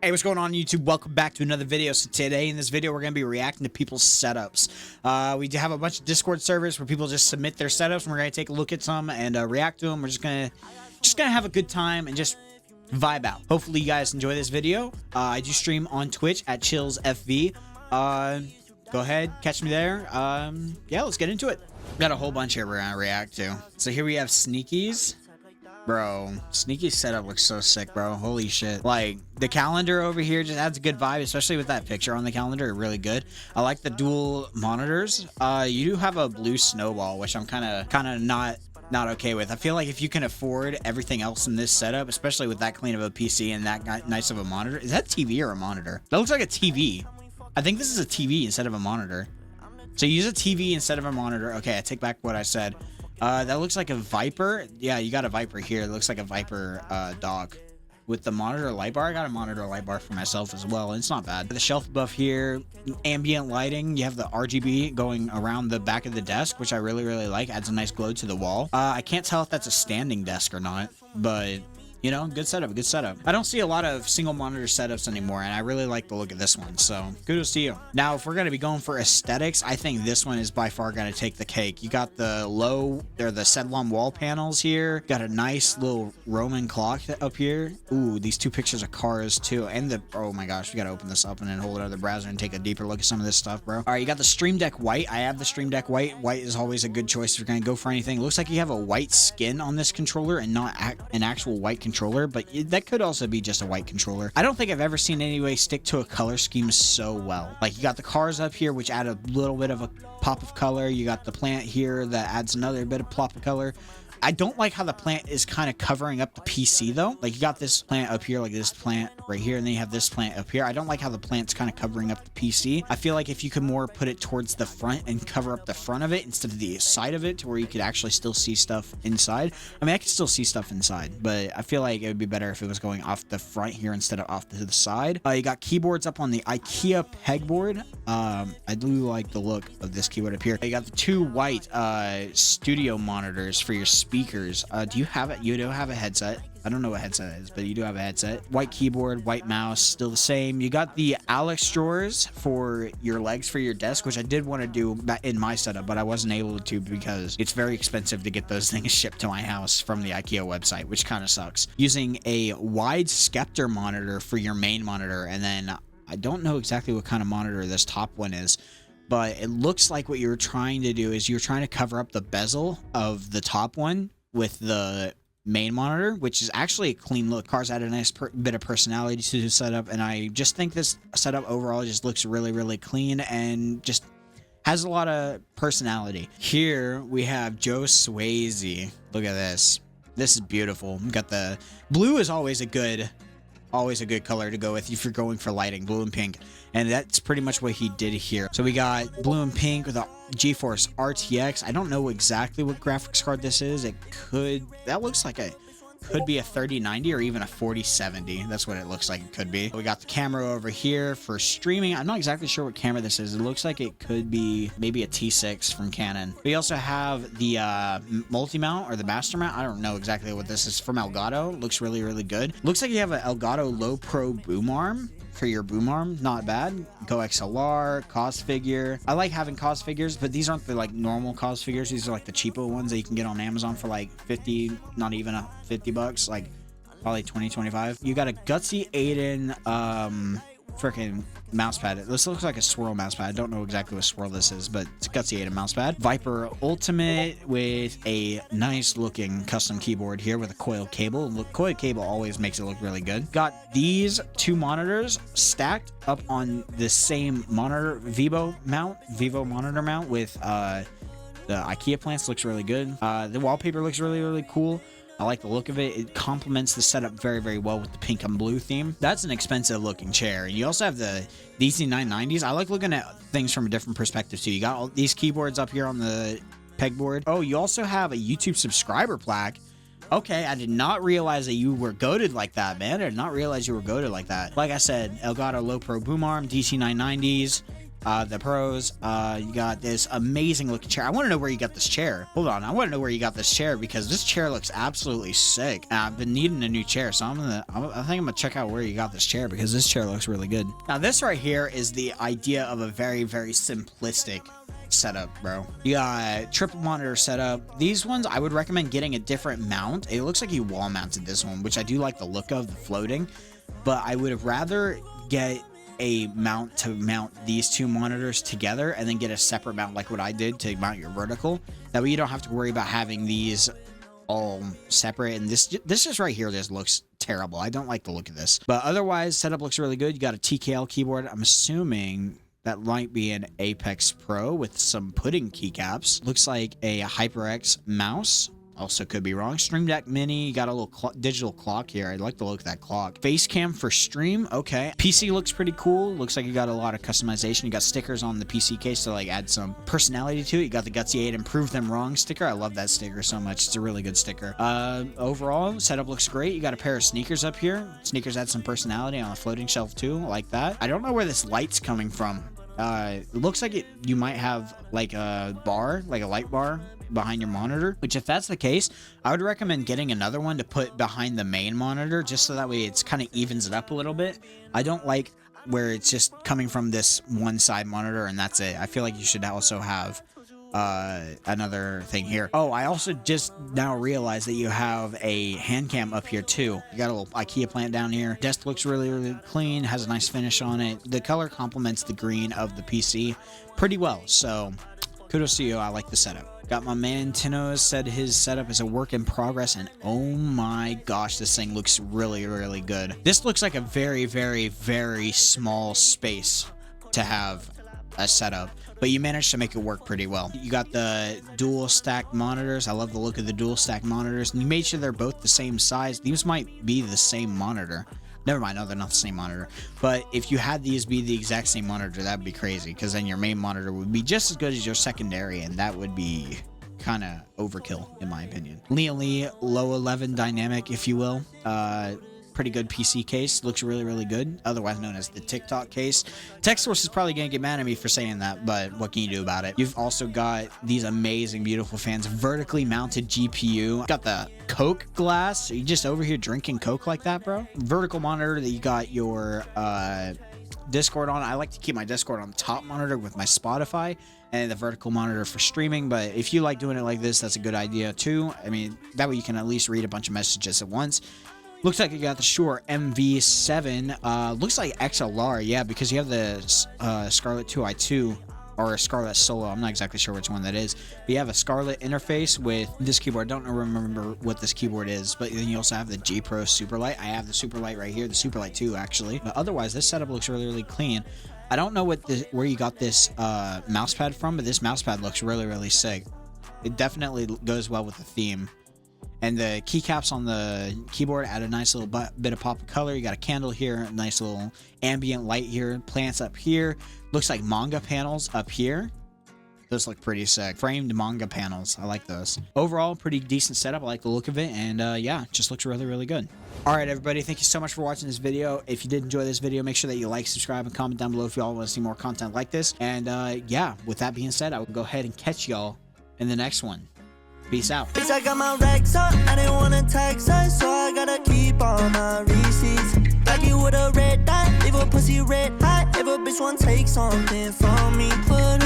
Hey, what's going on YouTube? Welcome back to another video. So today in this video, we're going to be reacting to people's setups. We have a bunch of Discord servers where people just submit their setups, and we're going to take a look at some and react to them. We're just gonna have a good time and just vibe out. Hopefully you guys enjoy this video. I do stream on Twitch at ChillsFV. Go ahead, catch me there. Yeah, let's get into it. Got a whole bunch here we're going to react to. So here we have Sneaky's. Bro, Sneaky's setup looks so sick, bro. Holy shit. Like, the calendar over here just adds a good vibe, especially with that picture on the calendar. Really good. I like the dual monitors. You do have a blue snowball, which I'm kind of not okay with. I feel like if you can afford everything else in this setup, especially with that clean of a PC and that nice of a monitor. Is that TV or a monitor? That looks like a TV. I think this is a TV instead of a monitor. So use a TV instead of a monitor. Okay, I take back what I said. That looks like a Viper. Yeah, you got a Viper here. It looks like a Viper dog. With the monitor light bar, I got a monitor light bar for myself as well, and it's not bad. The shelf above here, ambient lighting. You have the RGB going around the back of the desk, which I really like. Adds a nice glow to the wall. I can't tell if that's a standing desk or not, but you know, good setup, good setup. I don't see a lot of single monitor setups anymore, and I really like the look of this one, so kudos to you. Now, if we're going to be going for aesthetics, I think this one is by far going to take the cake. You got the the Sedlon wall panels here. Got a nice little Roman clock up here. Ooh, these two pictures of cars too, and oh my gosh, we got to open this up and then hold it out of the browser and take a deeper look at some of this stuff, bro. All right, you got the Stream Deck White. I have the Stream Deck White. White is always a good choice if you're going to go for anything. It looks like you have a white skin on this controller and not an actual white controller, but that could also be just a white controller. I don't think I've ever seen anybody stick to a color scheme so well. Like, you got the cars up here, which add a little bit of a pop of color. You got the plant here that adds another bit of pop of color. I don't like how the plant is kind of covering up the PC though. Like, you got this plant up here, like this plant right here, and then you have this plant up here. I don't like how the plant's kind of covering up the PC. I feel like if you could more put it towards the front and cover up the front of it instead of the side of it, to where you could actually still see stuff inside. I mean, I can still see stuff inside, but I feel like it would be better if it was going off the front here instead of off to the side. You got keyboards up on the IKEA pegboard. I do like the look of this keyboard up here. You got the two white studio monitors for your speakers. Do you have it? You do have a headset. I don't know what headset is, but you do have a headset. White keyboard, white mouse, still the same. You got the Alex drawers for your legs for your desk, which I did want to do in my setup, but I wasn't able to because it's very expensive to get those things shipped to my house from the IKEA website, which kind of sucks. Using a wide Scepter monitor for your main monitor, and then I don't know exactly what kind of monitor this top one is, but it looks like what you're trying to do is you're trying to cover up the bezel of the top one with the main monitor, which is actually a clean look. Cars add a nice bit of personality to the setup, and I just think this setup overall just looks really clean and just has a lot of personality. Here we have Joe Swayze. Look at this. This is beautiful. We got the blue is always a good color to go with if you're going for lighting, blue and pink, and that's pretty much what he did here. So we got blue and pink with a GeForce RTX. I don't know exactly what graphics card this is. That looks like could be a 3090 or even a 4070. That's what it looks like it could be. We got the camera over here for streaming. I'm not exactly sure what camera this is. It looks like it could be maybe a T6 from Canon. We also have the multi-mount or the master mount. I don't know exactly what this is. From Elgato. Looks really good. Looks like you have an Elgato Low Pro boom arm for your boom arm. Not bad. Go XLR, COS figure. I like having COS figures, but these aren't the like normal COS figures. These are like the cheapo ones that you can get on Amazon for like 50, not even a 50 bucks, like probably 20, 25. You got a Gutsy Aiden freaking mousepad. This looks like a Swirl mousepad. I don't know exactly what Swirl this is, but it's a Gutsy Aiden mousepad. Viper Ultimate with a nice looking custom keyboard here with a coil cable. Look, coil cable always makes it look really good. Got these two monitors stacked up on the same monitor Vivo monitor mount with the IKEA plants. Looks really good. The wallpaper looks really cool. I like the look of it. It complements the setup very well with the pink and blue theme. That's an expensive looking chair. And you also have the DC990s. I like looking at things from a different perspective too. You got all these keyboards up here on the pegboard. Oh, you also have a YouTube subscriber plaque. Okay, I did not realize that you were goated like that, man. I did not realize you were goated like that. Like I said, Elgato Low Pro boom arm, DC990s. the pros. You got this amazing looking chair. I want to know where you got this chair. Hold on, I want to know where you got this chair because this chair looks absolutely sick. I've been needing a new chair, so I think I'm gonna check out where you got this chair because this chair looks really good. Now this right here is the idea of a very, very simplistic setup, bro. You got triple monitor setup. These ones I would recommend getting a different mount. It looks like you wall mounted this one, which I do like the look of the floating, but I would rather get a mount to mount these two monitors together and then get a separate mount like what I did to mount your vertical. That way you don't have to worry about having these all separate. And this just right here just looks terrible. I don't like the look of this, but otherwise setup looks really good. You got a TKL keyboard. I'm assuming that might be an Apex Pro with some pudding keycaps. Looks like a HyperX mouse. Also could be wrong. Stream Deck Mini. You got a little digital clock here. I like the look of that clock. Face cam for stream. Okay. PC looks pretty cool. Looks like you got a lot of customization. You got stickers on the PC case to like add some personality to it. You got the Gutsy 8 and Prove Them Wrong sticker. I love that sticker so much. It's a really good sticker. Overall, setup looks great. You got a pair of sneakers up here. Sneakers add some personality on a floating shelf too. I like that. I don't know where this light's coming from. It looks like you might have like a bar, like a light bar behind your monitor, which if that's the case, I would recommend getting another one to put behind the main monitor just so that way it's kind of evens it up a little bit. I don't like where it's just coming from this one side monitor and that's it. I feel like you should also have another thing here. Oh, I also just now realized that you have a hand cam up here too. You got a little IKEA plant down here. Desk looks really, really clean, has a nice finish on it. The color complements the green of the PC pretty well, so kudos to you. I like the setup. Got my man Tino said his setup is a work in progress, and oh my gosh, this thing looks really, really good. This looks like a very, very, very small space to have a setup, but you managed to make it work pretty well. You got the dual stacked monitors. I love the look of the dual stacked monitors, and you made sure they're both the same size. These might be the same monitor. Never mind, no, they're not the same monitor. But if you had these be the exact same monitor, that would be crazy, because then your main monitor would be just as good as your secondary, and that would be kind of overkill, in my opinion. Lee Low 11 Dynamic, if you will. Pretty good PC case. Looks really, really good. Otherwise known as the TikTok case. TechSource is probably going to get mad at me for saying that, but what can you do about it? You've also got these amazing, beautiful fans. Vertically mounted GPU. Got the Coke glass. Are you just over here drinking Coke like that, bro? Vertical monitor that you got your Discord on. I like to keep my Discord on the top monitor with my Spotify and the vertical monitor for streaming, but if you like doing it like this, that's a good idea too. I mean, that way you can at least read a bunch of messages at once. Looks like you got the Shure MV7. Looks like XLR, yeah, because you have the Scarlett 2i2 or Scarlett Solo. I'm not exactly sure which one that is. But you have a Scarlett interface with this keyboard. I don't remember what this keyboard is, but then you also have the G Pro Superlight. I have the Superlight right here, the Superlight 2 actually. But otherwise, this setup looks really, really clean. I don't know where you got this mouse pad from, but this mouse pad looks really, really sick. It definitely goes well with the theme. And the keycaps on the keyboard add a nice little bit of pop of color. You got a candle here, a nice little ambient light here, plants up here. Looks like manga panels up here. Those look pretty sick. Framed manga panels. I like those. Overall, pretty decent setup. I like the look of it. And yeah, it just looks really, really good. All right, everybody. Thank you so much for watching this video. If you did enjoy this video, make sure that you like, subscribe, and comment down below if you all want to see more content like this. And yeah, with that being said, I will go ahead and catch y'all in the next one. Peace out. Bitch, I got my racks up, I didn't wanna tax us, so I gotta keep all my receipts. Like you with a red dot, leave a pussy red hot. If a bitch wanna take something from me, put